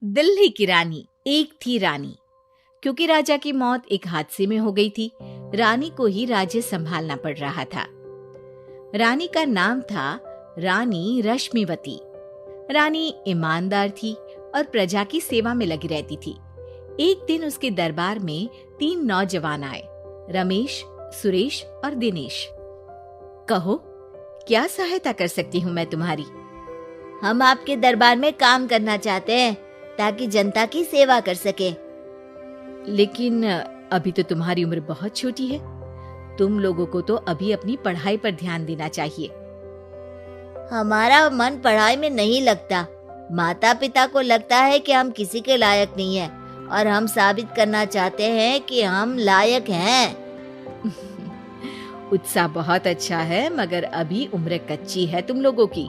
दिल्ली की रानी। एक थी रानी। क्योंकि राजा की मौत एक हादसे में हो गई थी, रानी को ही राज्य संभालना पड़ रहा था। रानी का नाम था रानी रश्मिवती। रानी ईमानदार थी और प्रजा की सेवा में लगी रहती थी। एक दिन उसके दरबार में 3 नौजवान आए, रमेश, सुरेश और दिनेश। कहो, क्या सहायता कर सकती हूँ मैं तुम्हारी? हम आपके दरबार में काम करना चाहते हैं ताकि जनता की सेवा कर सके। लेकिन अभी तो तुम्हारी उम्र बहुत छोटी है। तुम लोगों को तो अभी अपनी पढ़ाई पर ध्यान देना चाहिए। हमारा मन पढ़ाई में नहीं लगता। माता पिता को लगता है कि हम किसी के लायक नहीं हैं और हम साबित करना चाहते हैं कि हम लायक हैं। उत्साह बहुत अच्छा है, मगर अभी उम्र कच्ची है तुम लोगों की।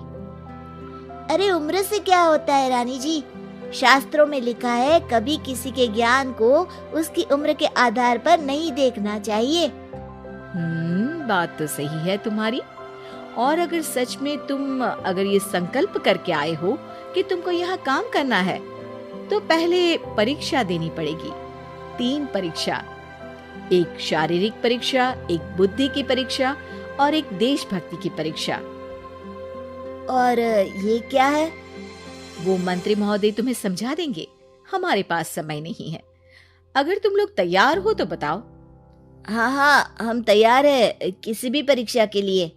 अरे उम्र से क्या होता है रानी जी? शास्त्रों में लिखा है कभी किसी के ज्ञान को उसकी उम्र के आधार पर नहीं देखना चाहिए। बात तो सही है तुम्हारी। और अगर सच में तुम अगर ये संकल्प करके आए हो कि तुमको यहाँ काम करना है, तो पहले परीक्षा देनी पड़ेगी। 3 परीक्षा, एक शारीरिक परीक्षा, एक बुद्धि की परीक्षा और एक देशभक्ति की परीक्षा। और ये क्या है? वो मंत्री महोदय तुम्हें समझा देंगे। हमारे पास समय नहीं है। अगर तुम लोग तैयार हो तो बताओ। हाँ, हम तैयार है किसी भी परीक्षा के लिए।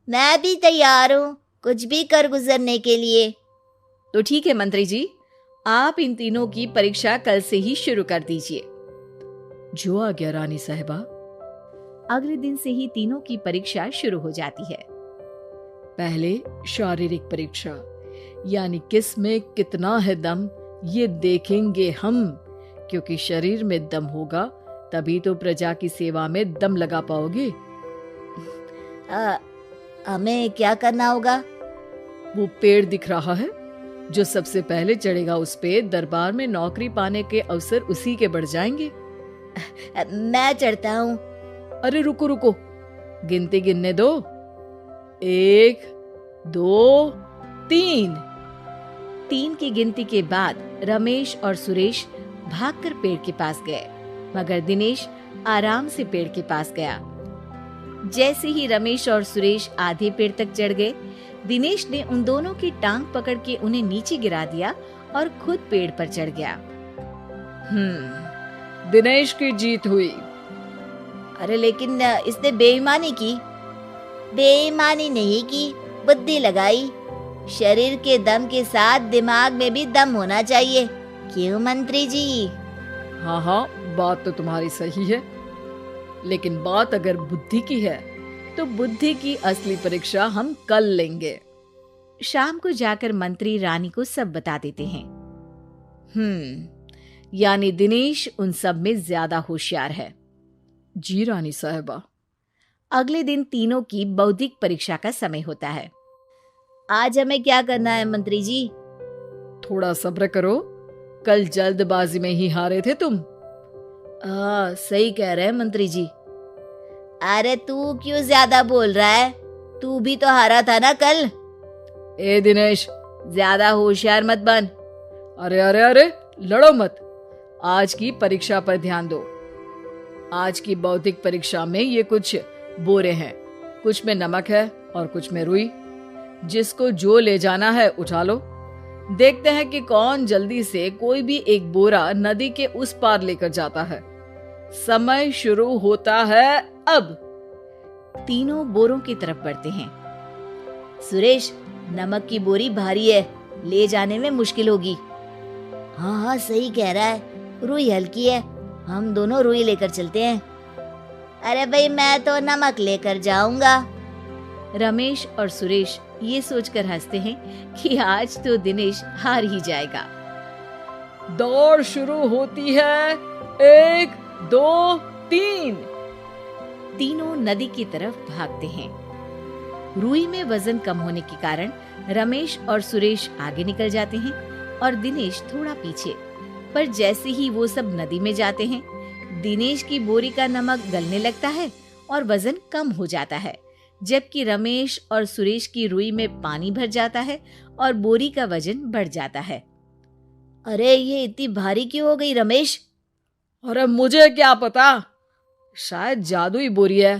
मैं भी तैयार हूँ कुछ भी कर गुजरने के लिए। तो ठीक है मंत्री जी, आप इन तीनों की परीक्षा कल से ही शुरू कर दीजिए। जो आ गया रानी साहिबा। अगले दिन से ही तीनों की परीक्षा शुरू हो जाती है। पहले शारीरिक परीक्षा, यानी किस में कितना है दम, ये देखेंगे हम। क्योंकि शरीर में दम होगा तभी तो प्रजा की सेवा में दम लगा पाओगे। हमें क्या करना होगा? वो पेड़ दिख रहा है, जो सबसे पहले चढ़ेगा उस पे दरबार में नौकरी पाने के अवसर उसी के बढ़ जाएंगे। मैं चढ़ता हूँ। अरे रुको रुको, गिनती गिनने दो। 1, 2, 3। 3 की गिनती के बाद रमेश और सुरेश भागकर पेड़ के पास गए, मगर दिनेश आराम से पेड़ के पास गया। जैसे ही रमेश और सुरेश आधे पेड़ तक चढ़ गए, दिनेश ने उन दोनों की टांग पकड़ के उन्हें नीचे गिरा दिया और खुद पेड़ पर चढ़ गया। दिनेश की जीत हुई। अरे लेकिन इसने बेईमानी की। बेईमानी नहीं की, बुद्धि लगाई। शरीर के दम के साथ दिमाग में भी दम होना चाहिए। क्यों मंत्री जी? हाँ, बात तो तुम्हारी सही है। लेकिन बात अगर बुद्धि की है तो बुद्धि की असली परीक्षा हम कल लेंगे। शाम को जाकर मंत्री रानी को सब बता देते हैं। यानी दिनेश उन सब में ज्यादा होशियार है। जी रानी साहिबा। अगले दिन तीनों की बौद्धिक परीक्षा का समय होता है। आज हमें क्या करना है मंत्री जी? थोड़ा सब्र करो, कल जल्दबाजी में ही हारे थे तुम। सही कह रहे हैं मंत्री जी। अरे तू क्यों ज्यादा बोल रहा है? तू भी तो हारा था ना कल। ए दिनेश, ज्यादा होशियार मत बन। अरे लड़ो मत। आज की परीक्षा पर ध्यान दो। आज की बौद्धिक परीक्षा में ये कुछ बोरे हैं, कुछ में नमक है और कुछ में रुई। जिसको जो ले जाना है उठा लो। देखते हैं कि कौन जल्दी से कोई भी एक बोरा नदी के उस पार लेकर जाता है। समय शुरू होता है अब। तीनों बोरों की तरफ बढ़ते हैं। सुरेश, नमक की बोरी भारी है, ले जाने में मुश्किल होगी। हाँ, सही कह रहा है। रुई हल्की है, हम दोनों रुई लेकर चलते हैं। अरे भाई, मैं तो नमक लेकर जाऊंगा। रमेश और सुरेश ये सोचकर हंसते हैं कि आज तो दिनेश हार ही जाएगा। दौड़ शुरू होती है। 1, 2, 3। तीनों नदी की तरफ भागते हैं। रुई में वजन कम होने के कारण रमेश और सुरेश आगे निकल जाते हैं और दिनेश थोड़ा पीछे। पर जैसे ही वो सब नदी में जाते हैं, दिनेश की बोरी का नमक गलने लगता है और वजन कम हो जाता है, जबकि रमेश और सुरेश की रुई में पानी भर जाता है और बोरी का वजन बढ़ जाता है। अरे ये इतनी भारी क्यों हो गई रमेश? अरे मुझे क्या पता, शायद जादुई बोरी है।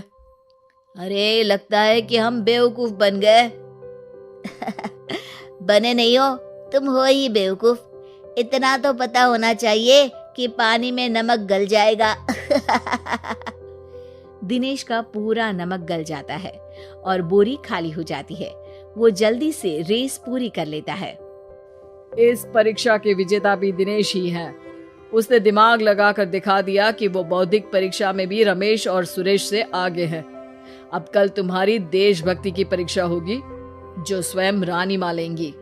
अरे लगता है कि हम बेवकूफ बन गए। बने नहीं हो, तुम हो ही बेवकूफ। इतना तो पता होना चाहिए कि पानी में नमक गल जाएगा। दिनेश का पूरा नमक गल जाता है और बोरी खाली हो जाती है। वो जल्दी से रेस पूरी कर लेता है। इस परीक्षा के विजेता भी दिनेश ही हैं। उसने दिमाग लगाकर दिखा दिया कि वो बौद्धिक परीक्षा में भी रमेश और सुरेश से आगे है। अब कल तुम्हारी देशभक्ति की परीक्षा होगी, जो स्वयं रानी मां लेंगी।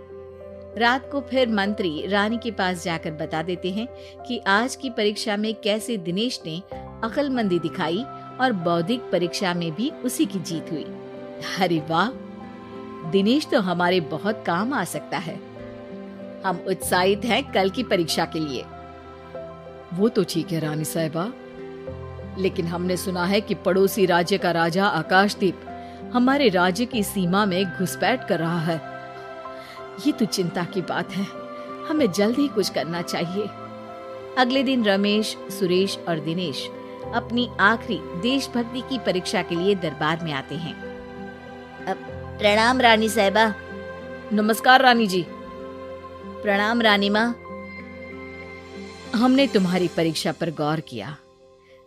रात को फिर मंत्री रानी के पास जाकर बता देते हैं कि आज की परीक्षा में कैसे दिनेश ने अक्लमंदी दिखाई और बौद्धिक परीक्षा में भी उसी की जीत हुई। अरे वाह, दिनेश तो हमारे बहुत काम आ सकता है। हम उत्साहित हैं कल की परीक्षा के लिए। वो तो ठीक है रानी साहिबा, लेकिन हमने सुना है कि पड़ोसी राज्य का राजा आकाशदीप हमारे राज्य की सीमा में घुसपैठ कर रहा है। ये तो चिंता की बात है, हमें जल्द ही कुछ करना चाहिए। अगले दिन रमेश, सुरेश और दिनेश अपनी आखिरी देशभक्ति की परीक्षा के लिए दरबार में आते हैं। प्रणाम रानी साहिबा। नमस्कार रानी जी। प्रणाम रानी माँ। हमने तुम्हारी परीक्षा पर गौर किया।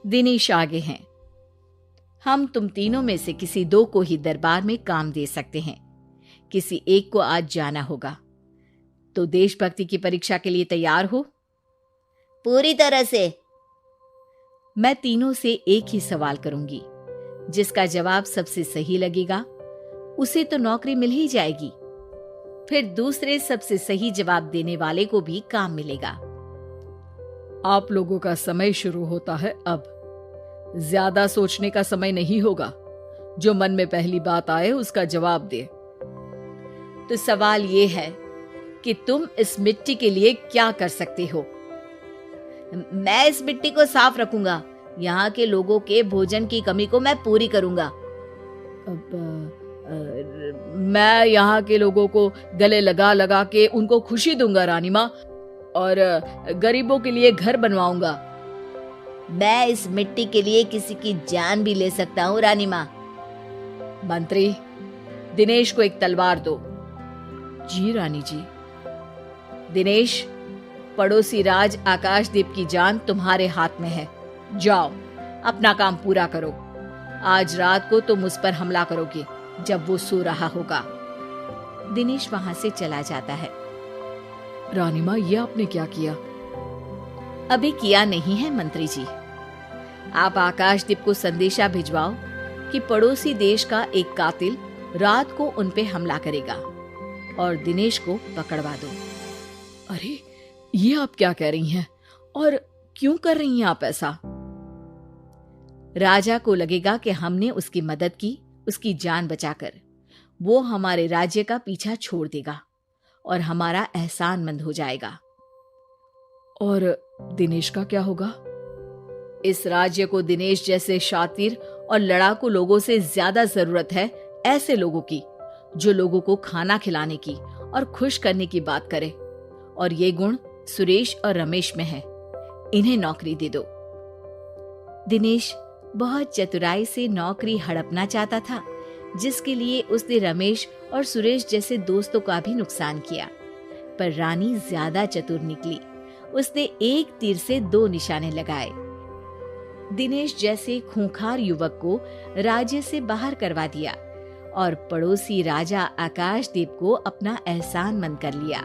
दिनेश आगे हैं। हम तुम तीनों में से किसी दो को ही दरबार में काम दे सकते हैं। किसी एक को आज जाना होगा। तो देशभक्ति की परीक्षा के लिए तैयार हो? पूरी तरह से। मैं तीनों से एक ही सवाल करूंगी। जिसका जवाब सबसे सही लगेगा उसे तो नौकरी मिल ही जाएगी। फिर दूसरे सबसे सही जवाब देने वाले को भी काम मिलेगा। आप लोगों का समय शुरू होता है अब। ज्यादा सोचने का समय नहीं होगा। जो मन में पहली बात आए उसका जवाब दे। तो सवाल ये है कि तुम इस मिट्टी के लिए क्या कर सकते हो? मैं इस मिट्टी को साफ रखूंगा। यहाँ के लोगों के भोजन की कमी को मैं पूरी करूंगा। मैं यहाँ के लोगों को गले लगा लगा के उनको खुशी दूंगा रानी माँ, और गरीबों के लिए घर बनवाऊंगा। मैं इस मिट्टी के लिए किसी की जान भी ले सकता हूँ रानी माँ। मंत्री, दिनेश को एक तलवार दो। जी रानी जी। दिनेश, पड़ोसी राज आकाशदीप की जान तुम्हारे हाथ में है। जाओ, अपना काम पूरा करो। आज रात को तुम उस पर हमला करोगे जब वो सो रहा होगा। दिनेश वहां से चला जाता है। रानी माँ, ये आपने क्या किया? अभी किया नहीं है मंत्री जी। आप आकाशदीप को संदेशा भिजवाओ कि पड़ोसी देश का एक कातिल रात को उन पे हमला करेगा और दिनेश को पकड़वा दो। अरे ये आप क्या कह रही हैं? और क्यों कर रही हैं आप ऐसा? राजा को लगेगा कि हमने उसकी मदद की, उसकी जान बचाकर। वो हमारे राज्य का पीछा छोड़ देगा और हमारा एहसानमंद हो जाएगा। और दिनेश का क्या होगा? इस राज्य को दिनेश जैसे शातिर और लड़ाकू लोगों से ज्यादा जरूरत है। ऐसे लोगों की जो लोगों को खाना खिलाने की और खुश करने की बात करे। और ये गुण सुरेश और रमेश में है। इन्हें नौकरी दे दो। दिनेश बहुत चतुराई से नौकरी हड़पना चाहता था, जिसके लिए उसने रमेश और सुरेश जैसे दोस्तों का भी नुकसान किया। पर रानी ज्यादा चतुर निकली। उसने एक तीर से दो निशाने लगाए। दिनेश जैसे खूंखार युवक को राज्य से बाहर करवा दिया और पड़ोसी राजा आकाशदीप को अपना एहसानमंद कर लिया।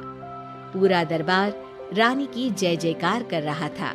पूरा दरबार रानी की जय जयकार कर रहा था।